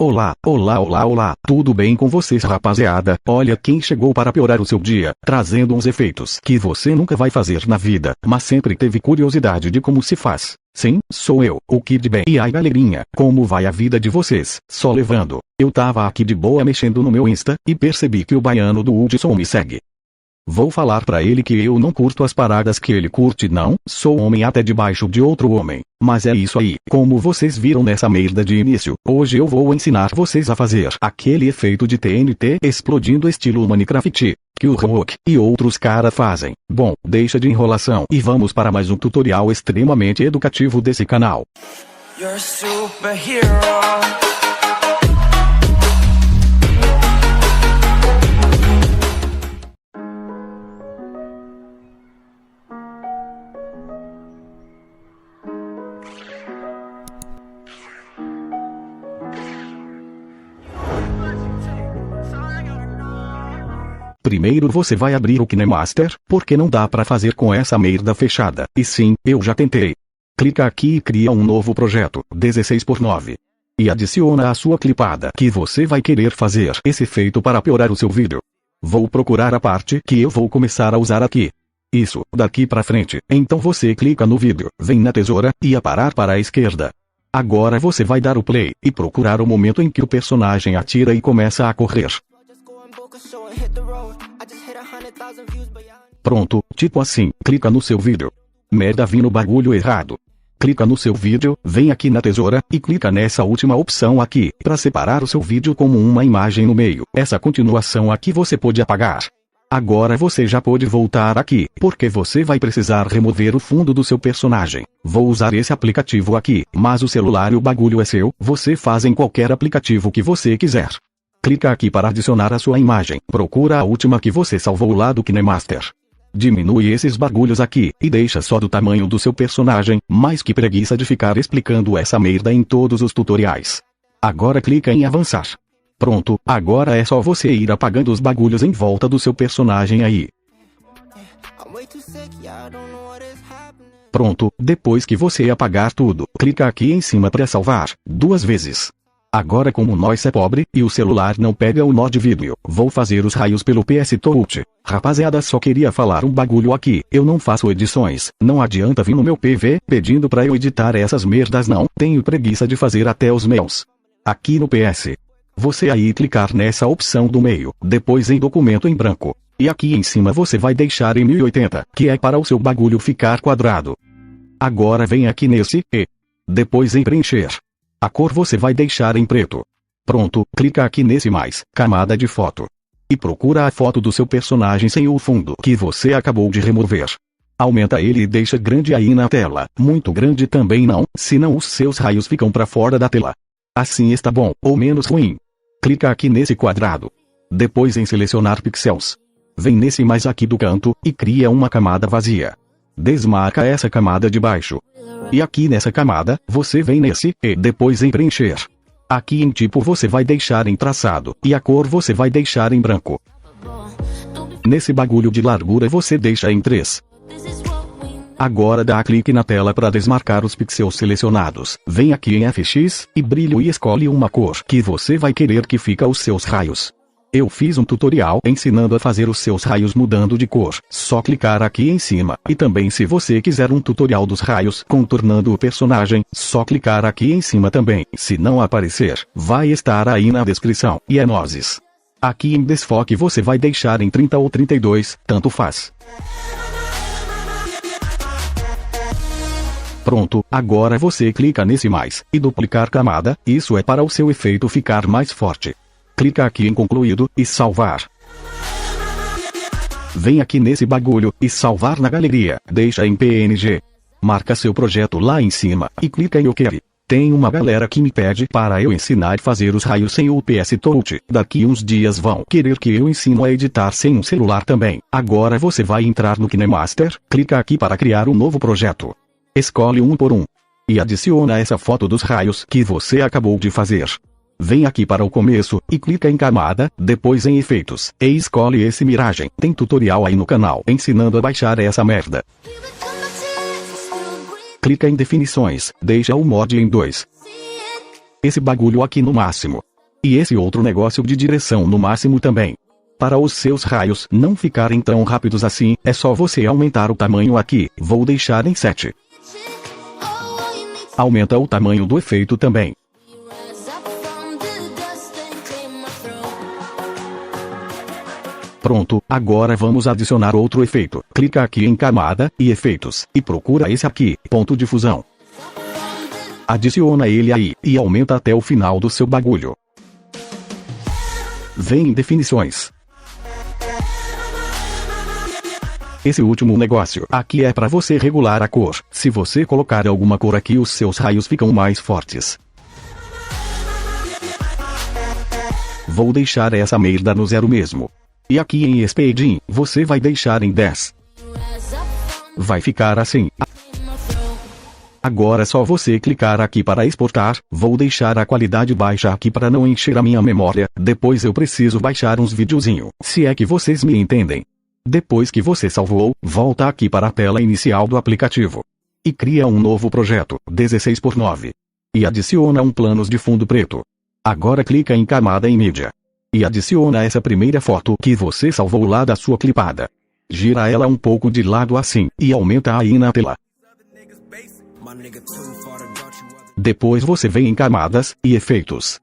Olá, olá, olá, olá, tudo bem com vocês, rapaziada? Olha quem chegou para piorar o seu dia, trazendo uns efeitos que você nunca vai fazer na vida, mas sempre teve curiosidade de como se faz. Sim, sou eu, o Kid Ben. E aí galerinha, como vai a vida de vocês? Só levando. Eu tava aqui de boa mexendo no meu Insta, e percebi que o baiano do Hudson me segue. Vou falar pra ele que eu não curto as paradas que ele curte não, sou homem até debaixo de outro homem. Mas é isso aí, como vocês viram nessa merda de início, hoje eu vou ensinar vocês a fazer aquele efeito de TNT explodindo estilo Minecraft, que o Rock e outros cara fazem. Bom, deixa de enrolação e vamos para mais um tutorial extremamente educativo desse canal. You're a superhero. Primeiro você vai abrir o KineMaster, porque não dá pra fazer com essa merda fechada. E sim, eu já tentei. Clica aqui e cria um novo projeto, 16:9. E adiciona a sua clipada que você vai querer fazer esse efeito para piorar o seu vídeo. Vou procurar a parte que eu vou começar a usar aqui. Isso, daqui pra frente. Então você clica no vídeo, vem na tesoura, e aparar para a esquerda. Agora você vai dar o play, e procurar o momento em que o personagem atira e começa a correr. Pronto, tipo assim, clica no seu vídeo. Merda, vi no bagulho errado. Clica no seu vídeo, vem aqui na tesoura, e clica nessa última opção aqui, para separar o seu vídeo como uma imagem no meio. Essa continuação aqui você pode apagar. Agora você já pode voltar aqui, porque você vai precisar remover o fundo do seu personagem. Vou usar esse aplicativo aqui, mas o celular e o bagulho é seu, você faz em qualquer aplicativo que você quiser. Clica aqui para adicionar a sua imagem. Procura a última que você salvou lá do KineMaster. Diminui esses bagulhos aqui, e deixa só do tamanho do seu personagem, mas que preguiça de ficar explicando essa merda em todos os tutoriais. Agora clica em avançar. Pronto, agora é só você ir apagando os bagulhos em volta do seu personagem aí. Pronto, depois que você apagar tudo, clica aqui em cima para salvar, 2 vezes. Agora como nós é pobre, e o celular não pega o mod vídeo, vou fazer os raios pelo PS Touch. Rapaziada, só queria falar um bagulho aqui, eu não faço edições, não adianta vir no meu PV, pedindo pra eu editar essas merdas não, tenho preguiça de fazer até os meus. Aqui no PS. Você aí clicar nessa opção do meio, depois em documento em branco. E aqui em cima você vai deixar em 1080, que é para o seu bagulho ficar quadrado. Agora vem aqui nesse, e depois em preencher. A cor você vai deixar em preto. Pronto, clica aqui nesse mais, camada de foto. E procura a foto do seu personagem sem o fundo que você acabou de remover. Aumenta ele e deixa grande aí na tela, muito grande também não, senão os seus raios ficam para fora da tela. Assim está bom, ou menos ruim. Clica aqui nesse quadrado. Depois em selecionar pixels. Vem nesse mais aqui do canto, e cria uma camada vazia. Desmarca essa camada de baixo. E aqui nessa camada, você vem nesse, e depois em preencher. Aqui em tipo você vai deixar em traçado, e a cor você vai deixar em branco. Nesse bagulho de largura você deixa em 3. Agora dá clique na tela para desmarcar os pixels selecionados. Vem aqui em FX, e brilho e escolhe uma cor que você vai querer que fica os seus raios. Eu fiz um tutorial ensinando a fazer os seus raios mudando de cor. Só clicar aqui em cima. E também se você quiser um tutorial dos raios contornando o personagem, só clicar aqui em cima também. Se não aparecer, vai estar aí na descrição. E é nozes. Aqui em desfoque você vai deixar em 30 ou 32, tanto faz. Pronto, agora você clica nesse mais, e duplicar camada, isso é para o seu efeito ficar mais forte. Clica aqui em concluído, e salvar. Vem aqui nesse bagulho, e salvar na galeria, deixa em PNG. Marca seu projeto lá em cima, e clica em OK. Tem uma galera que me pede para eu ensinar a fazer os raios sem o PS Touch. Daqui uns dias vão querer que eu ensino a editar sem um celular também. Agora você vai entrar no KineMaster, clica aqui para criar um novo projeto. Escolhe um por um. E adiciona essa foto dos raios que você acabou de fazer. Vem aqui para o começo, e clica em camada, depois em efeitos, e escolhe esse miragem. Tem tutorial aí no canal ensinando a baixar essa merda. Clica em definições, deixa o mod em 2. Esse bagulho aqui no máximo. E esse outro negócio de direção no máximo também. Para os seus raios não ficarem tão rápidos assim, é só você aumentar o tamanho aqui, vou deixar em 7. Aumenta o tamanho do efeito também. Pronto, agora vamos adicionar outro efeito. Clica aqui em camada, e efeitos, e procura esse aqui, ponto de fusão. Adiciona ele aí, e aumenta até o final do seu bagulho. Vem em definições. Esse último negócio aqui é para você regular a cor. Se você colocar alguma cor aqui, os seus raios ficam mais fortes. Vou deixar essa merda no 0 mesmo. E aqui em Speeding, você vai deixar em 10. Vai ficar assim. Agora é só você clicar aqui para exportar, vou deixar a qualidade baixa aqui para não encher a minha memória, depois eu preciso baixar uns videozinho, se é que vocês me entendem. Depois que você salvou, volta aqui para a tela inicial do aplicativo. E cria um novo projeto, 16:9. E adiciona um planos de fundo preto. Agora clica em camada em mídia. E adiciona essa primeira foto que você salvou lá da sua clipada. Gira ela um pouco de lado assim, e aumenta aí na tela. Depois você vem em camadas, e efeitos.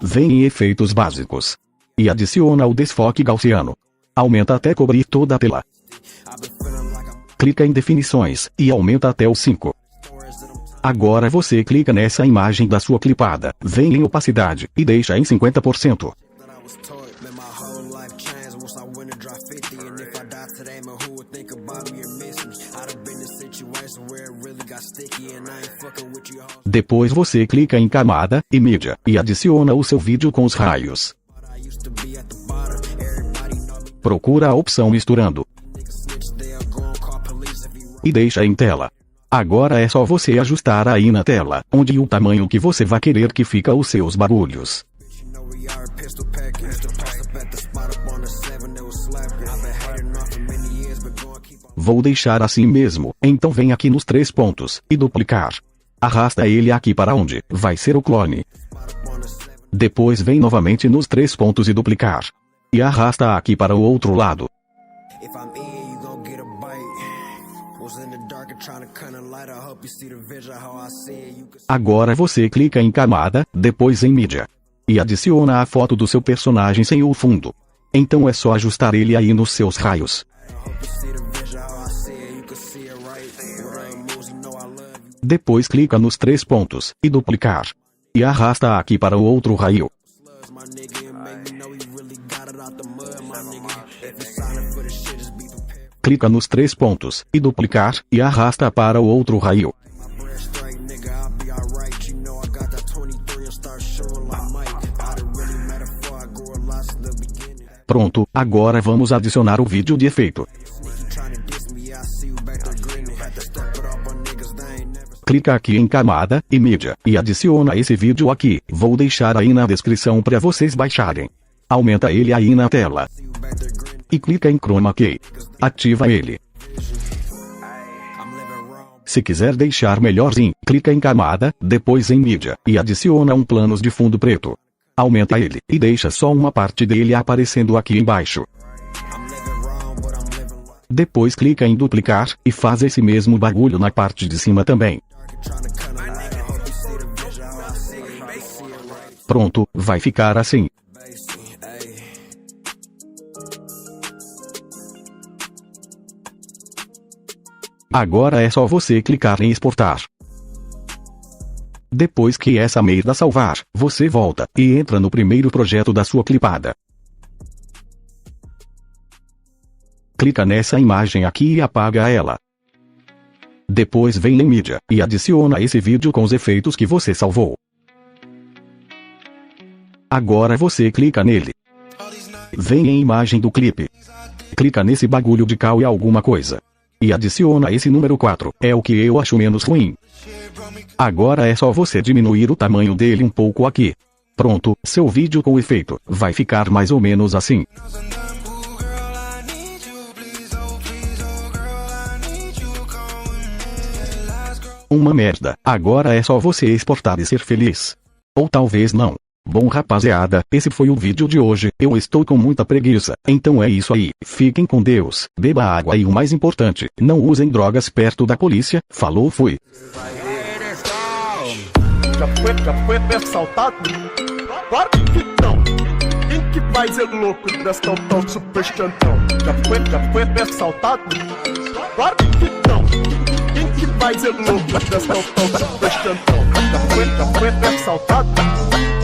Vem em efeitos básicos. E adiciona o desfoque gaussiano. Aumenta até cobrir toda a tela. Clica em definições, e aumenta até o 5. Agora você clica nessa imagem da sua clipada, vem em opacidade, e deixa em 50%. Depois você clica em camada, e mídia, e adiciona o seu vídeo com os raios. Procura a opção misturando. E deixa em tela. Agora é só você ajustar aí na tela, onde o tamanho que você vai querer que fica os seus barulhos. Vou deixar assim mesmo, então vem aqui nos 3 pontos, e duplicar. Arrasta ele aqui para onde vai ser o clone. Depois vem novamente nos 3 pontos e duplicar. E arrasta aqui para o outro lado. Agora você clica em camada, depois em mídia. E adiciona a foto do seu personagem sem o fundo. Então é só ajustar ele aí nos seus raios. Depois clica nos 3 pontos, e duplicar. E arrasta aqui para o outro raio. Clica nos 3 pontos, e duplicar, e arrasta para o outro raio. Pronto, agora vamos adicionar o vídeo de efeito. Clica aqui em camada, e mídia, e adiciona esse vídeo aqui, vou deixar aí na descrição para vocês baixarem. Aumenta ele aí na tela. E clica em Chroma Key. Ativa ele. Se quiser deixar melhorzinho, clica em camada, depois em mídia, e adiciona um planos de fundo preto. Aumenta ele, e deixa só uma parte dele aparecendo aqui embaixo. Depois clica em duplicar, e faz esse mesmo bagulho na parte de cima também. Pronto, vai ficar assim. Agora é só você clicar em exportar. Depois que essa merda salvar, você volta, e entra no primeiro projeto da sua clipada. Clica nessa imagem aqui e apaga ela. Depois vem em mídia, e adiciona esse vídeo com os efeitos que você salvou. Agora você clica nele. Vem em imagem do clipe. Clica nesse bagulho de cal e alguma coisa. E adiciona esse número 4, é o que eu acho menos ruim. Agora é só você diminuir o tamanho dele um pouco aqui. Pronto, seu vídeo com efeito, vai ficar mais ou menos assim. Uma merda, agora é só você exportar e ser feliz. Ou talvez não. Bom rapaziada, esse foi o vídeo de hoje, eu estou com muita preguiça, então é isso aí, fiquem com Deus, beba água e o mais importante, não usem drogas perto da polícia, falou fui. Já foi assaltado? Claro que não. Quem que vai ser louco desta tal super chantão? Já foi assaltado? Claro que não. Quem que vai ser louco desta tal super chantão? Já foi assaltado?